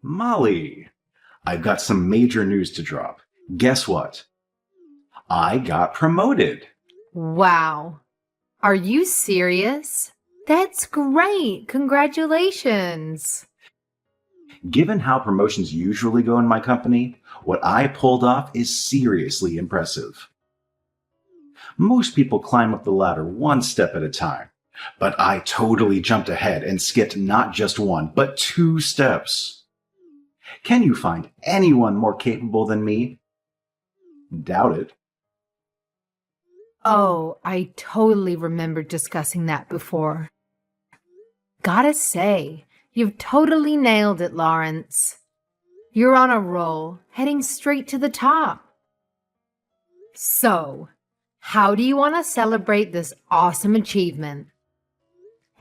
Molly, I've got some major news to drop. Guess what? I got promoted. Wow. Are you serious? That's great. Congratulations. Given how promotions usually go in my company, what I pulled off is seriously impressive. Most people climb up the ladder one step at a time, but I totally jumped ahead and skipped not just one, but 2 steps. Can you find anyone more capable than me? Doubt it. Oh, I totally remember discussing that before. Gotta say, you've totally nailed it, Lawrence. You're on a roll, heading straight to the top. So, how do you want to celebrate this awesome achievement?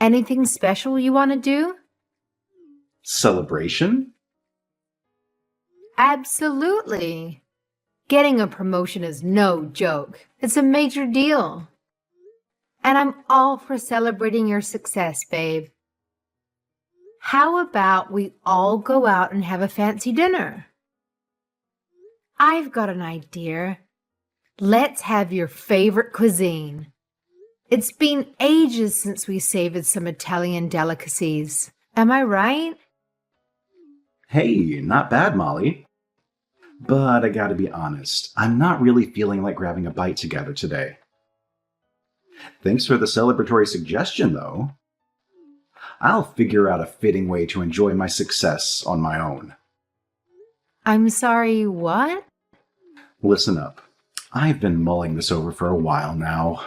Anything special you want to do? Celebration? Absolutely. Getting a promotion is no joke. It's a major deal. And I'm all for celebrating your success, babe. How about we all go out and have a fancy dinner? I've got an idea. Let's have your favorite cuisine. It's been ages since we savored some Italian delicacies. Am I right? Hey, not bad, Molly. But I gotta be honest, I'm not really feeling like grabbing a bite together today. Thanks for the celebratory suggestion, though. I'll figure out a fitting way to enjoy my success on my own. I'm sorry, what? Listen up. I've been mulling this over for a while now.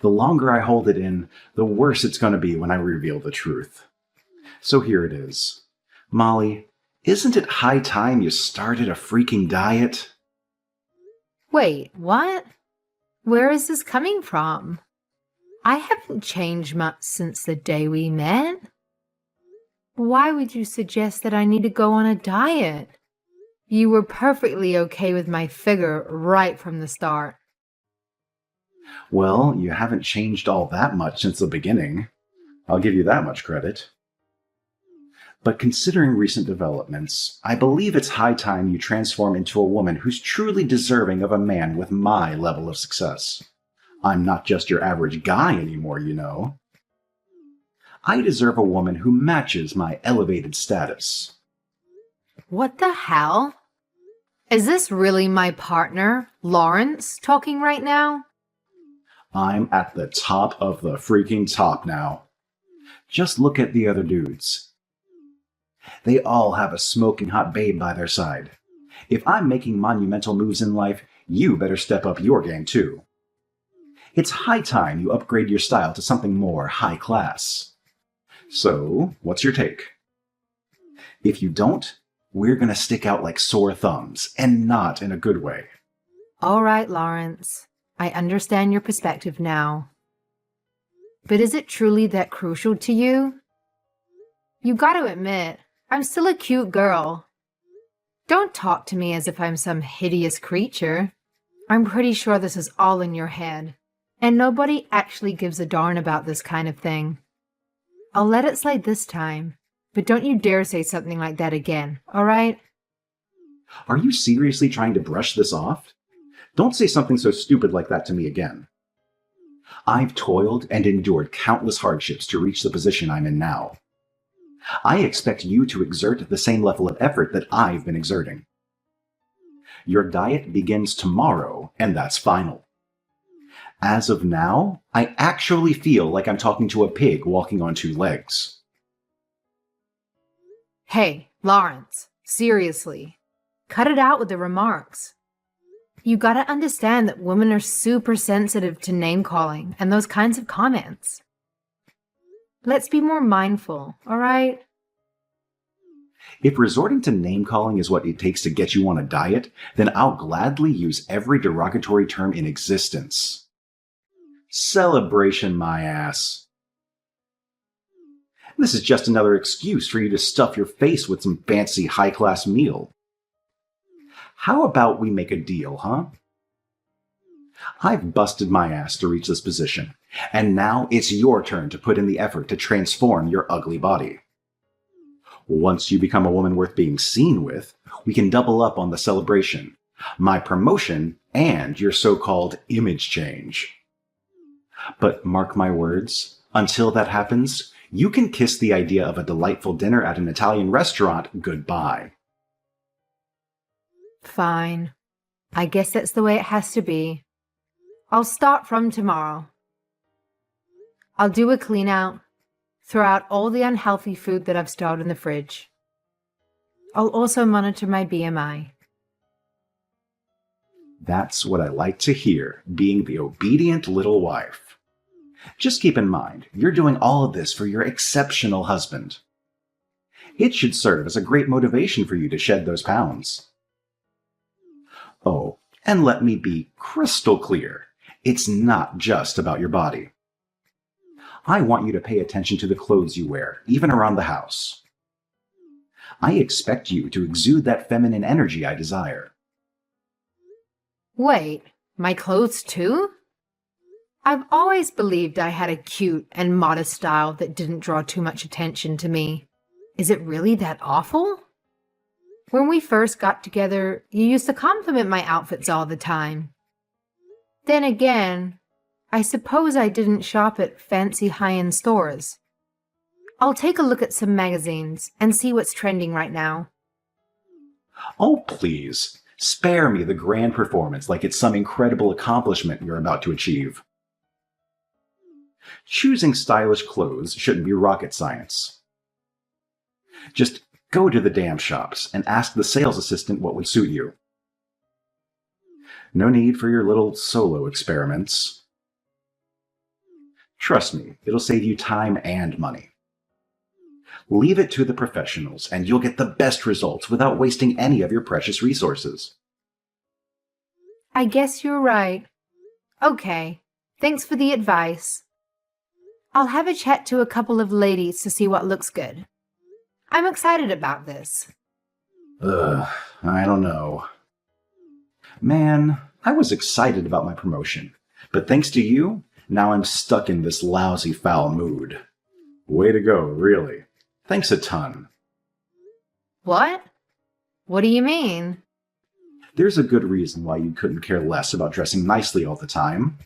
The longer I hold it in, the worse it's going to be when I reveal the truth. So here it is. Molly, isn't it high time you started a freaking diet? Wait, what? Where is this coming from? I haven't changed much since the day we met. Why would you suggest that I need to go on a diet? You were perfectly okay with my figure right from the start. Well, you haven't changed all that much since the beginning. I'll give you that much credit. But considering recent developments, I believe it's high time you transform into a woman who's truly deserving of a man with my level of success. I'm not just your average guy anymore, you know. I deserve a woman who matches my elevated status. What the hell? Is this really my partner, Lawrence, talking right now? I'm at the top of the freaking top now. Just look at the other dudes. They all have a smoking hot babe by their side. If I'm making monumental moves in life, you better step up your game too. It's high time you upgrade your style to something more high class. So, what's your take? If you don't, we're gonna stick out like sore thumbs, and not in a good way. All right, Lawrence. I understand your perspective now. But is it truly that crucial to you? You gotta admit, I'm still a cute girl. Don't talk to me as if I'm some hideous creature. I'm pretty sure this is all in your head, and nobody actually gives a darn about this kind of thing. I'll let it slide this time, but don't you dare say something like that again, all right? Are you seriously trying to brush this off? Don't say something so stupid like that to me again. I've toiled and endured countless hardships to reach the position I'm in now. I expect you to exert the same level of effort that I've been exerting. Your diet begins tomorrow, and that's final. As of now, I actually feel like I'm talking to a pig walking on 2 legs. Hey, Lawrence, seriously. Cut it out with the remarks. You gotta understand that women are super sensitive to name-calling and those kinds of comments. Let's be more mindful, all right? If resorting to name-calling is what it takes to get you on a diet, then I'll gladly use every derogatory term in existence. Celebration, my ass. This is just another excuse for you to stuff your face with some fancy high-class meal. How about we make a deal, huh? I've busted my ass to reach this position, and now it's your turn to put in the effort to transform your ugly body. Once you become a woman worth being seen with, we can double up on the celebration, my promotion, and your so-called image change. But mark my words, until that happens, you can kiss the idea of a delightful dinner at an Italian restaurant goodbye. Fine. I guess that's the way it has to be. I'll start from tomorrow. I'll do a clean out, throw out all the unhealthy food that I've stored in the fridge. I'll also monitor my BMI. That's what I like to hear, being the obedient little wife. Just keep in mind, you're doing all of this for your exceptional husband. It should serve as a great motivation for you to shed those pounds. Oh, and let me be crystal clear. It's not just about your body. I want you to pay attention to the clothes you wear, even around the house. I expect you to exude that feminine energy I desire. Wait, my clothes too? I've always believed I had a cute and modest style that didn't draw too much attention to me. Is it really that awful? When we first got together, you used to compliment my outfits all the time. Then again, I suppose I didn't shop at fancy high-end stores. I'll take a look at some magazines and see what's trending right now. Oh, please, spare me the grand performance like it's some incredible accomplishment you're about to achieve. Choosing stylish clothes shouldn't be rocket science. Just go to the damn shops and ask the sales assistant what would suit you. No need for your little solo experiments. Trust me, it'll save you time and money. Leave it to the professionals, and you'll get the best results without wasting any of your precious resources. I guess you're right. Okay, thanks for the advice. I'll have a chat to a couple of ladies to see what looks good. I'm excited about this. I don't know. Man, I was excited about my promotion, but thanks to you, now I'm stuck in this lousy, foul mood. Way to go, really. Thanks a ton. What? What do you mean? There's a good reason why you couldn't care less about dressing nicely all the time.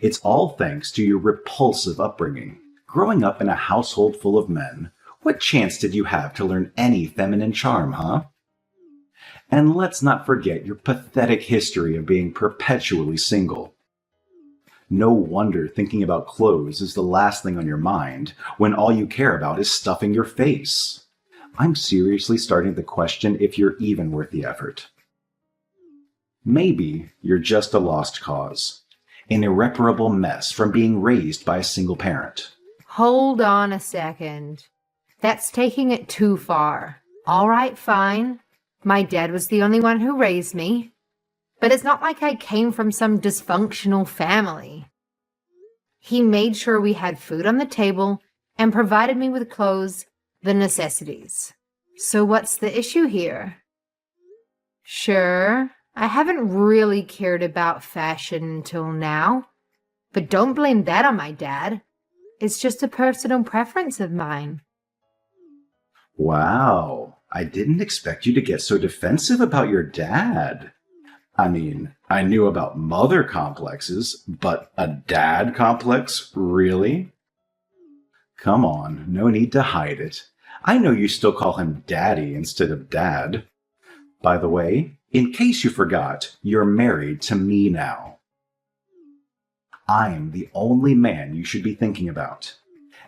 It's all thanks to your repulsive upbringing. Growing up in a household full of men, what chance did you have to learn any feminine charm, huh? And let's not forget your pathetic history of being perpetually single. No wonder thinking about clothes is the last thing on your mind when all you care about is stuffing your face. I'm seriously starting to question if you're even worth the effort. Maybe you're just a lost cause, an irreparable mess from being raised by a single parent. Hold on a second. That's taking it too far. All right, fine. My dad was the only one who raised me. But it's not like I came from some dysfunctional family. He made sure we had food on the table and provided me with clothes, the necessities. So what's the issue here? Sure, I haven't really cared about fashion until now, but don't blame that on my dad. It's just a personal preference of mine. Wow, I didn't expect you to get so defensive about your dad. I mean, I knew about mother complexes, but a dad complex? Really? Come on, no need to hide it. I know you still call him Daddy instead of Dad. By the way, in case you forgot, you're married to me now. I'm the only man you should be thinking about.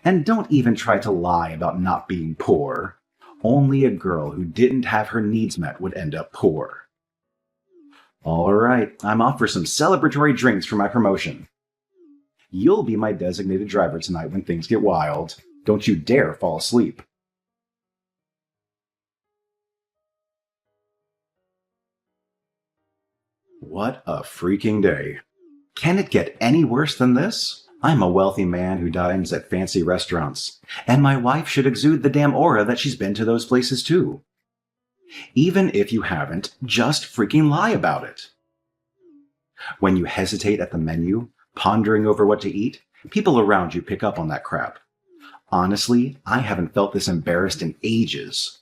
And don't even try to lie about not being poor. Only a girl who didn't have her needs met would end up poor. All right, I'm off for some celebratory drinks for my promotion. You'll be my designated driver tonight when things get wild. Don't you dare fall asleep. What a freaking day. Can it get any worse than this? I'm a wealthy man who dines at fancy restaurants, and my wife should exude the damn aura that she's been to those places too. Even if you haven't, just freaking lie about it. When you hesitate at the menu, pondering over what to eat, people around you pick up on that crap. Honestly, I haven't felt this embarrassed in ages.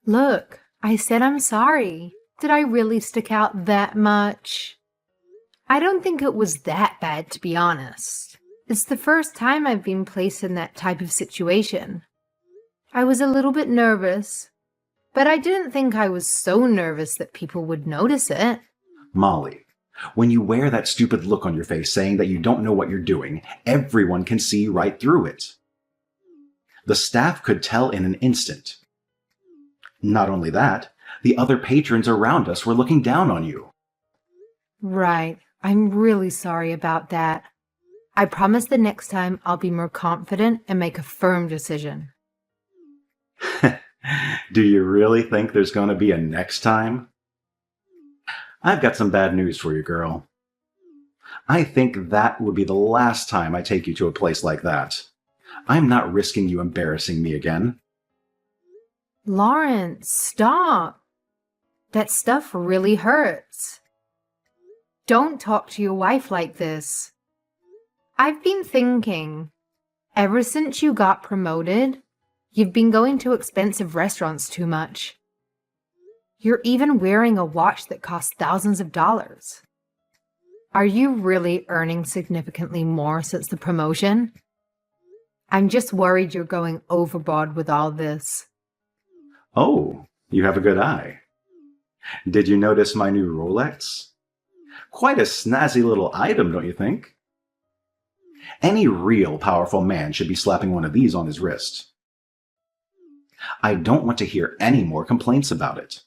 Look, I said I'm sorry. Did I really stick out that much? I don't think it was that bad, to be honest. It's the first time I've been placed in that type of situation. I was a little bit nervous, but I didn't think I was so nervous that people would notice it. Molly, when you wear that stupid look on your face saying that you don't know what you're doing, everyone can see right through it. The staff could tell in an instant. Not only that, the other patrons around us were looking down on you. Right. I'm really sorry about that. I promise the next time I'll be more confident and make a firm decision. Do you really think there's going to be a next time? I've got some bad news for you, girl. I think that would be the last time I take you to a place like that. I'm not risking you embarrassing me again. Lawrence, stop. That stuff really hurts. Don't talk to your wife like this. I've been thinking, ever since you got promoted, you've been going to expensive restaurants too much. You're even wearing a watch that costs thousands of dollars. Are you really earning significantly more since the promotion? I'm just worried you're going overboard with all this. Oh, you have a good eye. Did you notice my new Rolex? Quite a snazzy little item, don't you think? Any real powerful man should be slapping one of these on his wrist. I don't want to hear any more complaints about it.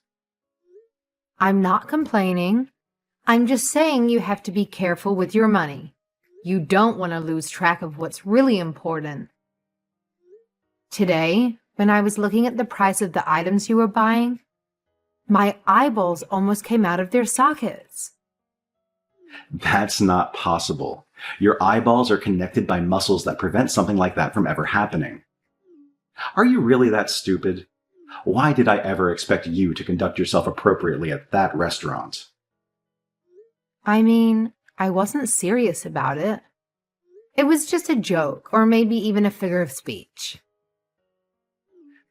I'm not complaining. I'm just saying you have to be careful with your money. You don't want to lose track of what's really important. Today, when I was looking at the price of the items you were buying, my eyeballs almost came out of their sockets. That's not possible. Your eyeballs are connected by muscles that prevent something like that from ever happening. Are you really that stupid? Why did I ever expect you to conduct yourself appropriately at that restaurant? I mean, I wasn't serious about it. It was just a joke, or maybe even a figure of speech.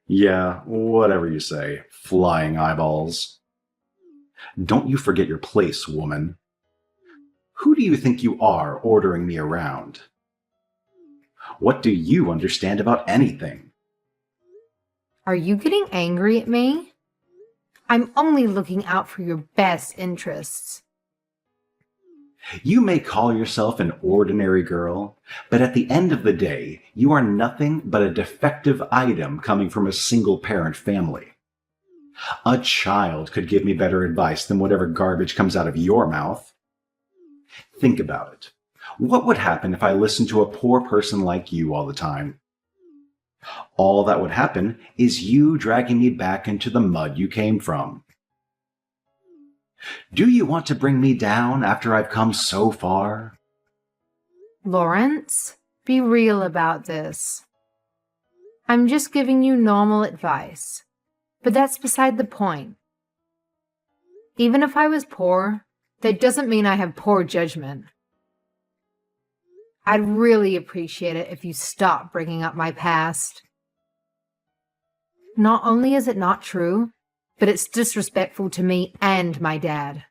Yeah, whatever you say, flying eyeballs. Don't you forget your place, woman. Who do you think you are ordering me around? What do you understand about anything? Are you getting angry at me? I'm only looking out for your best interests. You may call yourself an ordinary girl, but at the end of the day, you are nothing but a defective item coming from a single-parent family. A child could give me better advice than whatever garbage comes out of your mouth. Think about it. What would happen if I listened to a poor person like you all the time? All that would happen is you dragging me back into the mud you came from. Do you want to bring me down after I've come so far? Lawrence, be real about this. I'm just giving you normal advice, but that's beside the point. Even if I was poor, that doesn't mean I have poor judgment. I'd really appreciate it if you stopped bringing up my past. Not only is it not true, but it's disrespectful to me and my dad.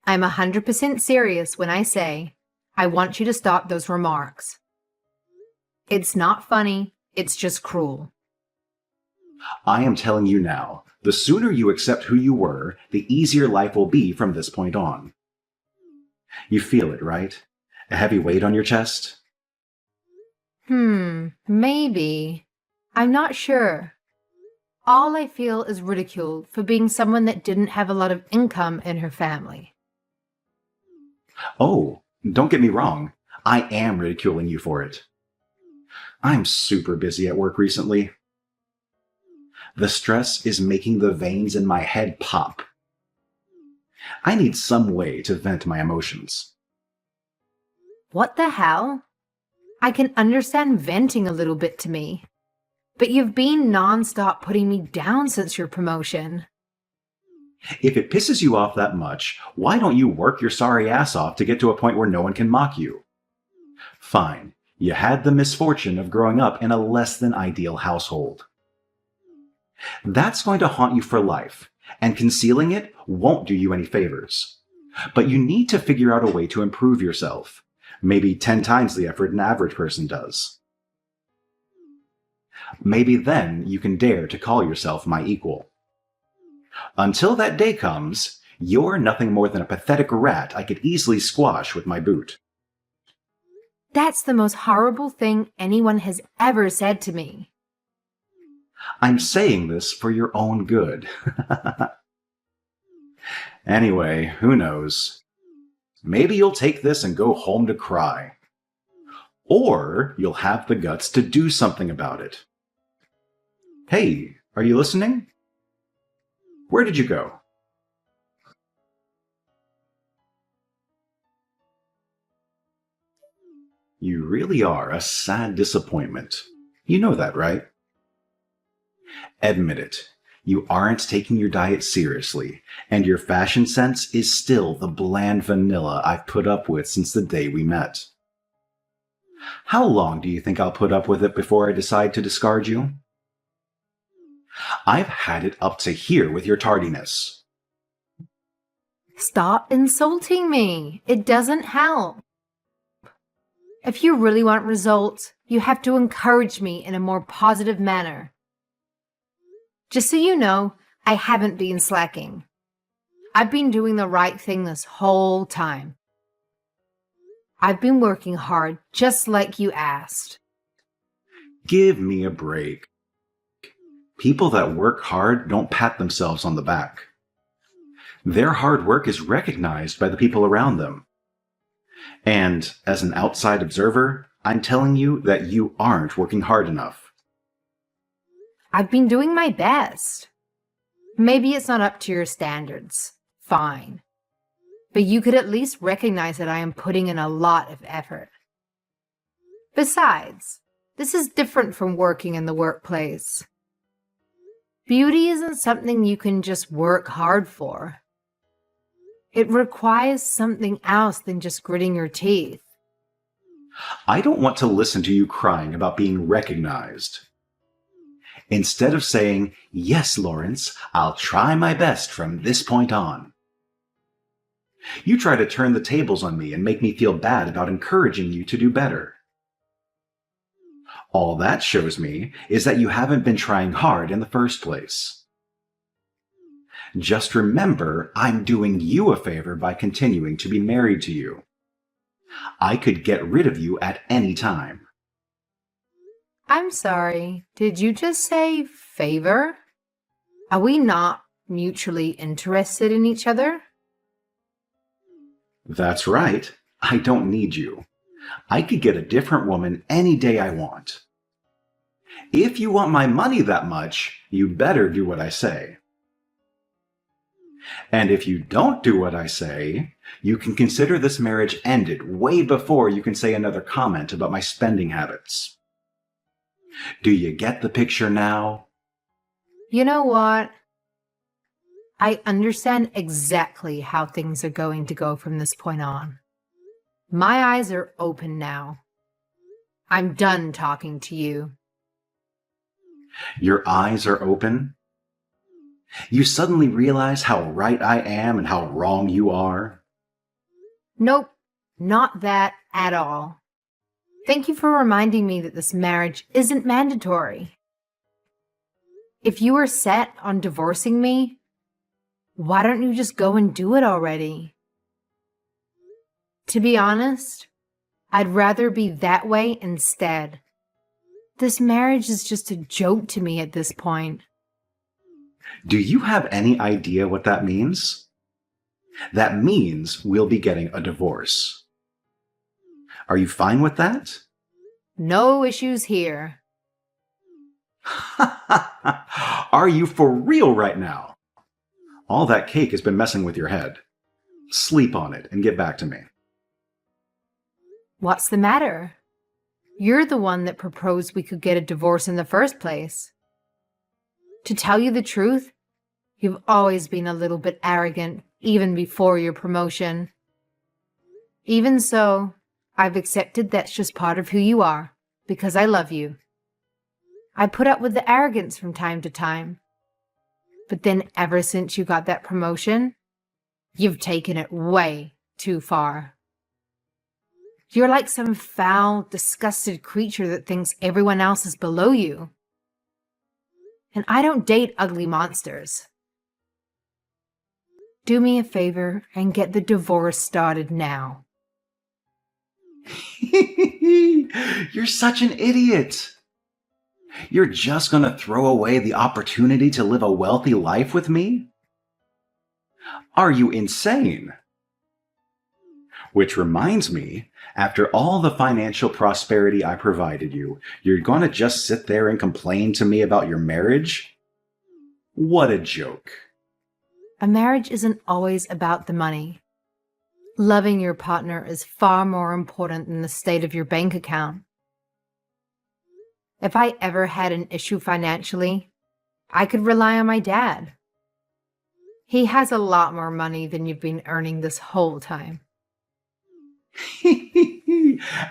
I'm 100% serious when I say I want you to stop those remarks. It's not funny, it's just cruel. I am telling you now, the sooner you accept who you were, the easier life will be from this point on. You feel it, right? A heavy weight on your chest? Maybe. I'm not sure. All I feel is ridicule for being someone that didn't have a lot of income in her family. Oh, don't get me wrong. I am ridiculing you for it. I'm super busy at work recently. The stress is making the veins in my head pop. I need some way to vent my emotions. What the hell? I can understand venting a little bit to me, but you've been nonstop putting me down since your promotion. If it pisses you off that much, why don't you work your sorry ass off to get to a point where no one can mock you? Fine, You had the misfortune of growing up in a less than ideal household. That's going to haunt you for life, and concealing it won't do you any favors. But you need to figure out a way to improve yourself, maybe 10 times the effort an average person does. Maybe then you can dare to call yourself my equal. Until that day comes, you're nothing more than a pathetic rat I could easily squash with my boot. That's the most horrible thing anyone has ever said to me. I'm saying this for your own good. Anyway, who knows? Maybe you'll take this and go home to cry. Or you'll have the guts to do something about it. Hey, are you listening? Where did you go? You really are a sad disappointment. You know that, right? Admit it. You aren't taking your diet seriously, and your fashion sense is still the bland vanilla I've put up with since the day we met. How long do you think I'll put up with it before I decide to discard you? I've had it up to here with your tardiness. Stop insulting me. It doesn't help. If you really want results, you have to encourage me in a more positive manner. Just so you know, I haven't been slacking. I've been doing the right thing this whole time. I've been working hard, just like you asked. Give me a break. People that work hard don't pat themselves on the back. Their hard work is recognized by the people around them. And as an outside observer, I'm telling you that you aren't working hard enough. I've been doing my best. Maybe it's not up to your standards. Fine. But you could at least recognize that I am putting in a lot of effort. Besides, this is different from working in the workplace. Beauty isn't something you can just work hard for. It requires something else than just gritting your teeth. I don't want to listen to you crying about being recognized. Instead of saying, "Yes, Lawrence, I'll try my best from this point on," you try to turn the tables on me and make me feel bad about encouraging you to do better. All that shows me is that you haven't been trying hard in the first place. Just remember, I'm doing you a favor by continuing to be married to you. I could get rid of you at any time. I'm sorry, did you just say favor? Are we not mutually interested in each other? That's right. I don't need you. I could get a different woman any day I want. If you want my money that much, you better do what I say. And if you don't do what I say, you can consider this marriage ended way before you can say another comment about my spending habits. Do you get the picture now? You know what? I understand exactly how things are going to go from this point on. My eyes are open now. I'm done talking to you. Your eyes are open? You suddenly realize how right I am and how wrong you are? Nope, not that at all. Thank you for reminding me that this marriage isn't mandatory. If you are set on divorcing me, why don't you just go and do it already? To be honest, I'd rather be that way instead. This marriage is just a joke to me at this point. Do you have any idea what that means? That means we'll be getting a divorce. Are you fine with that? No issues here. Are you for real right now? All that cake has been messing with your head. Sleep on it and get back to me. What's the matter? You're the one that proposed we could get a divorce in the first place. To tell you the truth, you've always been a little bit arrogant, even before your promotion. Even so, I've accepted that's just part of who you are, because I love you. I put up with the arrogance from time to time. But then ever since you got that promotion, you've taken it way too far. You're like some foul, disgusted creature that thinks everyone else is below you. And I don't date ugly monsters. Do me a favor and get the divorce started now. You're such an idiot. You're just going to throw away the opportunity to live a wealthy life with me? Are you insane? Which reminds me, after all the financial prosperity I provided you, you're going to just sit there and complain to me about your marriage? What a joke. A marriage isn't always about the money. Loving your partner is far more important than the state of your bank account. If I ever had an issue financially, I could rely on my dad. He has a lot more money than you've been earning this whole time.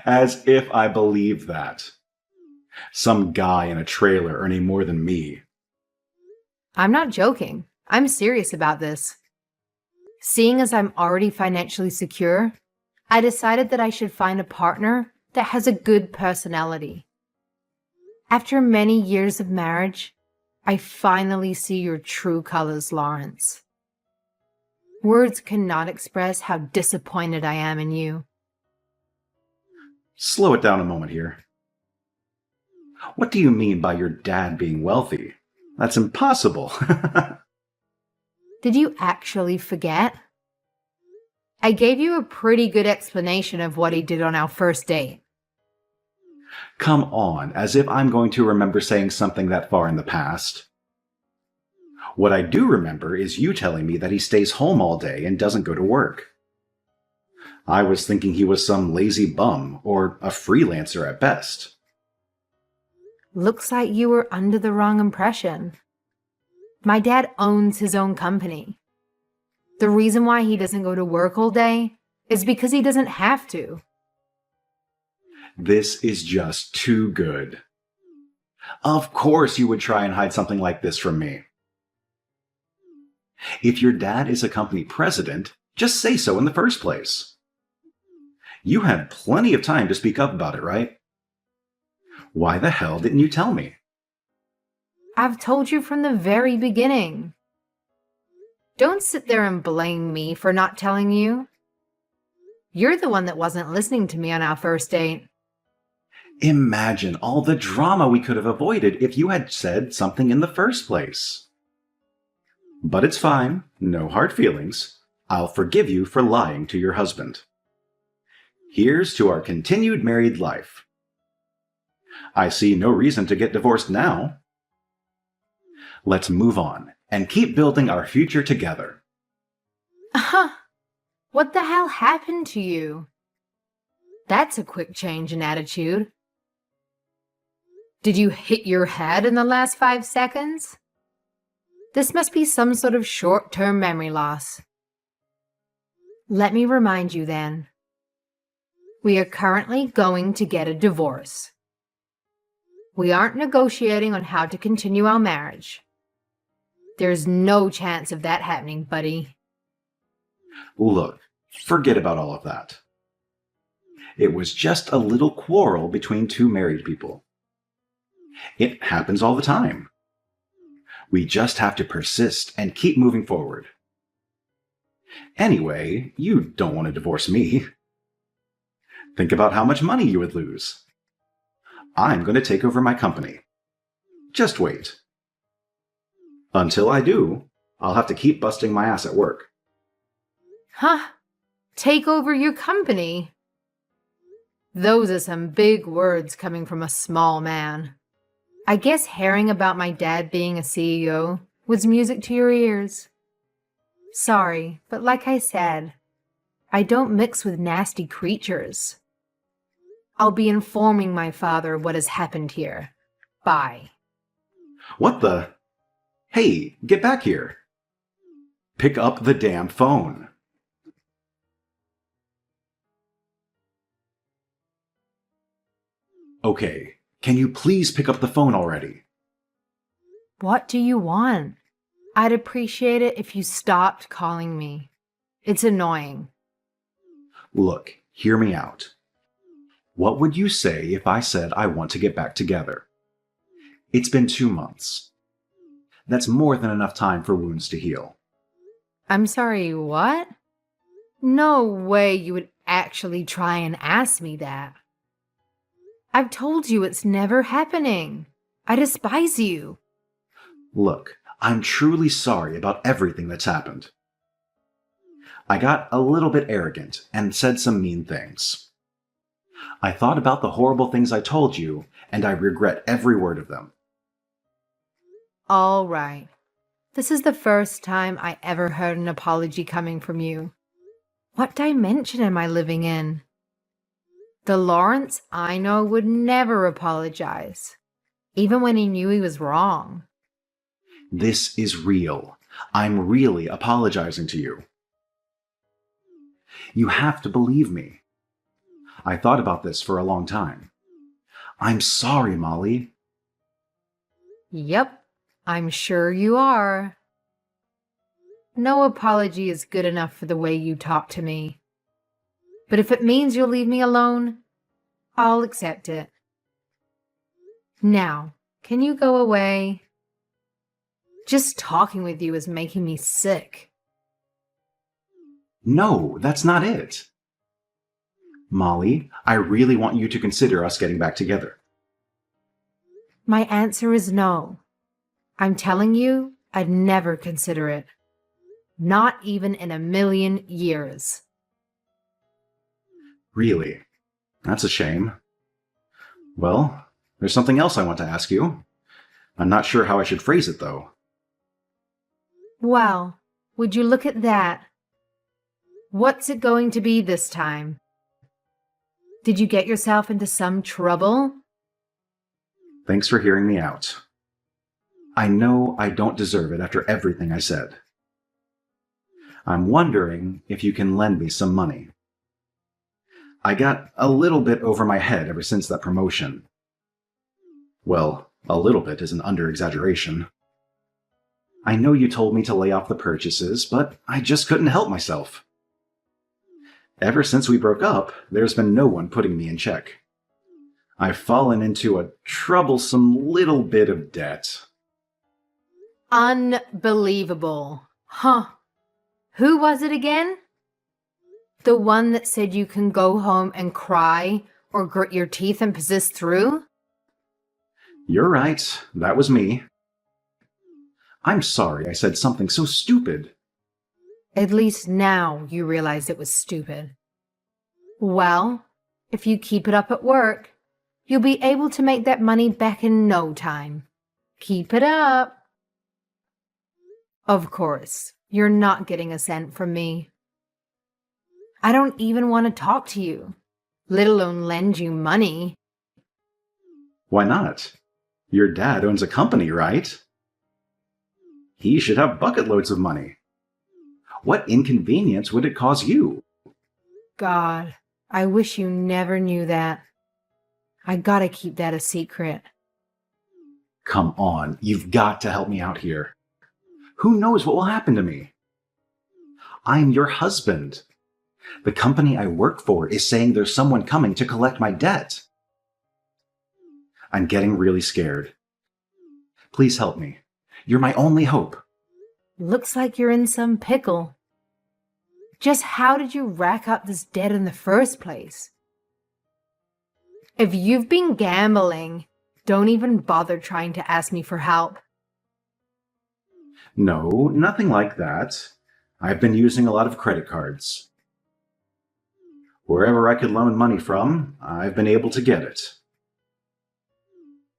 As if I believe that. Some guy in a trailer earning more than me. I'm not joking. I'm serious about this. Seeing as I'm already financially secure, I decided that I should find a partner that has a good personality. After many years of marriage, I finally see your true colors, Lawrence. Words cannot express how disappointed I am in you. Slow it down a moment here. What do you mean by your dad being wealthy? That's impossible. Did you actually forget? I gave you a pretty good explanation of what he did on our first date. Come on, as if I'm going to remember saying something that far in the past. What I do remember is you telling me that he stays home all day and doesn't go to work. I was thinking he was some lazy bum or a freelancer at best. Looks like you were under the wrong impression. My dad owns his own company. The reason why he doesn't go to work all day is because he doesn't have to. This is just too good. Of course you would try and hide something like this from me. If your dad is a company president, just say so in the first place. You had plenty of time to speak up about it, right? Why the hell didn't you tell me? I've told you from the very beginning. Don't sit there and blame me for not telling you. You're the one that wasn't listening to me on our first date. Imagine all the drama we could have avoided if you had said something in the first place. But it's fine, no hard feelings. I'll forgive you for lying to your husband. Here's to our continued married life. I see no reason to get divorced now. Let's move on and keep building our future together. What the hell happened to you? That's a quick change in attitude. Did you hit your head in the last 5 seconds? This must be some sort of short-term memory loss. Let me remind you then. We are currently going to get a divorce. We aren't negotiating on how to continue our marriage. There's no chance of that happening, buddy. Look, forget about all of that. It was just a little quarrel between two married people. It happens all the time. We just have to persist and keep moving forward. Anyway, you don't want to divorce me. Think about how much money you would lose. I'm going to take over my company. Just wait. Until I do, I'll have to keep busting my ass at work. Huh? Take over your company? Those are some big words coming from a small man. I guess hearing about my dad being a CEO was music to your ears. Sorry, but like I said, I don't mix with nasty creatures. I'll be informing my father what has happened here. Bye. What the? Hey, get back here. Pick up the damn phone. Okay, can you please pick up the phone already? What do you want? I'd appreciate it if you stopped calling me. It's annoying. Look, hear me out. What would you say if I said I want to get back together? It's been 2 months. That's more than enough time for wounds to heal. I'm sorry, what? No way you would actually try and ask me that. I've told you it's never happening. I despise you. Look, I'm truly sorry about everything that's happened. I got a little bit arrogant and said some mean things. I thought about the horrible things I told you, and I regret every word of them. All right. This is the first time I ever heard an apology coming from you. What dimension am I living in? The Lawrence I know would never apologize, even when he knew he was wrong. This is real. I'm really apologizing to you. You have to believe me. I thought about this for a long time. I'm sorry, Molly. Yep, I'm sure you are. No apology is good enough for the way you talk to me. But if it means you'll leave me alone, I'll accept it. Now, can you go away? Just talking with you is making me sick. No, that's not it. Molly, I really want you to consider us getting back together. My answer is no. I'm telling you, I'd never consider it. Not even in a million years. Really? That's a shame. Well, there's something else I want to ask you. I'm not sure how I should phrase it, though. Well, would you look at that? What's it going to be this time? Did you get yourself into some trouble? Thanks for hearing me out. I know I don't deserve it after everything I said. I'm wondering if you can lend me some money. I got a little bit over my head ever since that promotion. Well, a little bit is an under-exaggeration. I know you told me to lay off the purchases, but I just couldn't help myself. Ever since we broke up, there's been no one putting me in check. I've fallen into a troublesome little bit of debt. Unbelievable. Huh. Who was it again? The one that said you can go home and cry or grit your teeth and persist through? You're right, that was me. I'm sorry I said something so stupid. At least now you realize it was stupid. Well, if you keep it up at work, you'll be able to make that money back in no time. Keep it up. Of course, you're not getting a cent from me. I don't even want to talk to you, let alone lend you money. Why not? Your dad owns a company, right? He should have bucket loads of money. What inconvenience would it cause you? God, I wish you never knew that. I gotta keep that a secret. Come on, you've got to help me out here. Who knows what will happen to me? I'm your husband. The company I work for is saying there's someone coming to collect my debt. I'm getting really scared. Please help me. You're my only hope. Looks like you're in some pickle. Just how did you rack up this debt in the first place? If you've been gambling, don't even bother trying to ask me for help. No, nothing like that. I've been using a lot of credit cards. Wherever I could loan money from, I've been able to get it.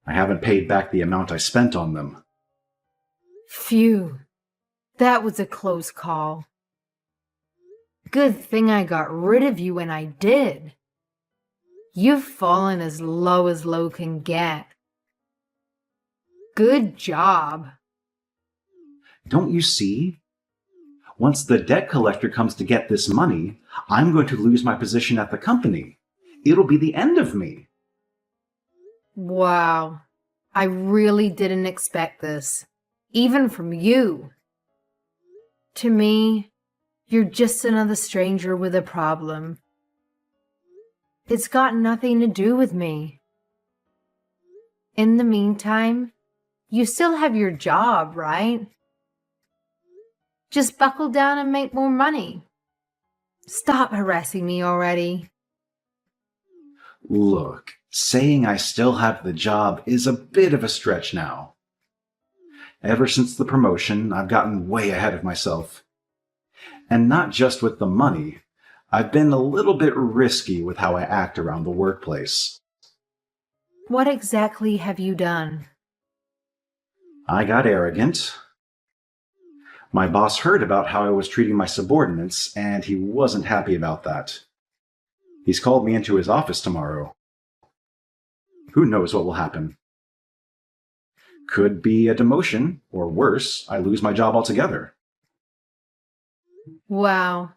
I haven't paid back the amount I spent on them. Phew, that was a close call. Good thing I got rid of you when I did. You've fallen as low can get. Good job. Don't you see? Once the debt collector comes to get this money, I'm going to lose my position at the company. It'll be the end of me. Wow. I really didn't expect this. Even from you. To me, you're just another stranger with a problem. It's got nothing to do with me. In the meantime, you still have your job, right? Just buckle down and make more money. Stop harassing me already. Look, saying I still have the job is a bit of a stretch now. Ever since the promotion, I've gotten way ahead of myself. And not just with the money, I've been a little bit risky with how I act around the workplace. What exactly have you done? I got arrogant. My boss heard about how I was treating my subordinates, and he wasn't happy about that. He's called me into his office tomorrow. Who knows what will happen? Could be a demotion, or worse, I lose my job altogether. Wow,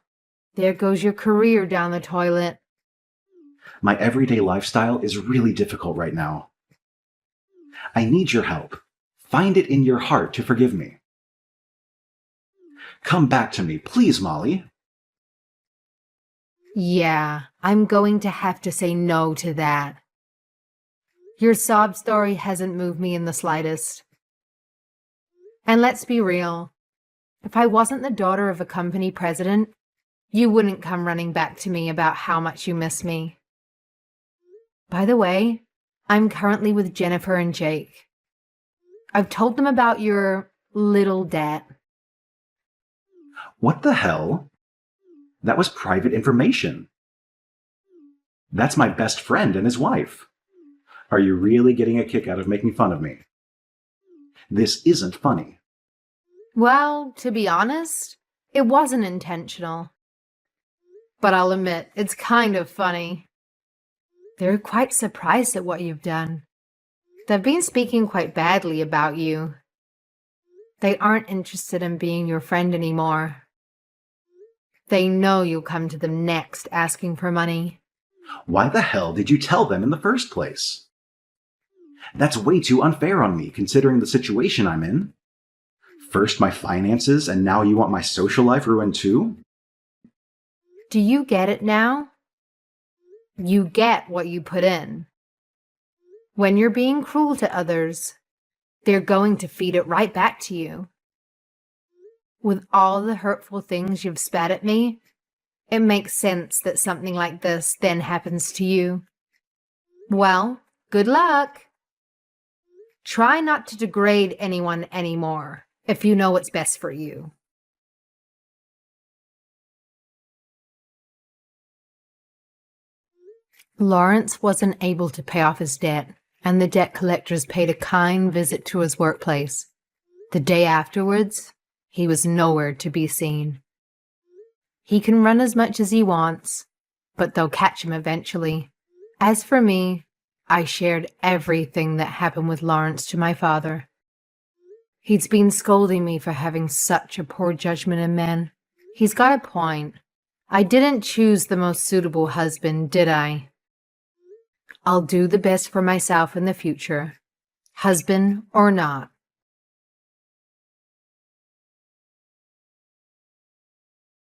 there goes your career down the toilet. My everyday lifestyle is really difficult right now. I need your help. Find it in your heart to forgive me. Come back to me, please, Molly. Yeah, I'm going to have to say no to that. Your sob story hasn't moved me in the slightest. And let's be real. If I wasn't the daughter of a company president, you wouldn't come running back to me about how much you miss me. By the way, I'm currently with Jennifer and Jake. I've told them about your little debt. What the hell? That was private information. That's my best friend and his wife. Are you really getting a kick out of making fun of me? This isn't funny. Well, to be honest, it wasn't intentional. But I'll admit, it's kind of funny. They're quite surprised at what you've done. They've been speaking quite badly about you. They aren't interested in being your friend anymore. They know you'll come to them next asking for money. Why the hell did you tell them in the first place? That's way too unfair on me, considering the situation I'm in. First my finances, and now you want my social life ruined too? Do you get it now? You get what you put in. When you're being cruel to others, they're going to feed it right back to you. With all the hurtful things you've spat at me, it makes sense that something like this then happens to you. Well, good luck. Try not to degrade anyone anymore if you know what's best for you. Lawrence wasn't able to pay off his debt, and the debt collectors paid a kind visit to his workplace. The day afterwards, he was nowhere to be seen. He can run as much as he wants, but they'll catch him eventually. As for me, I shared everything that happened with Lawrence to my father. He's been scolding me for having such a poor judgment in men. He's got a point. I didn't choose the most suitable husband, did I? I'll do the best for myself in the future, husband or not.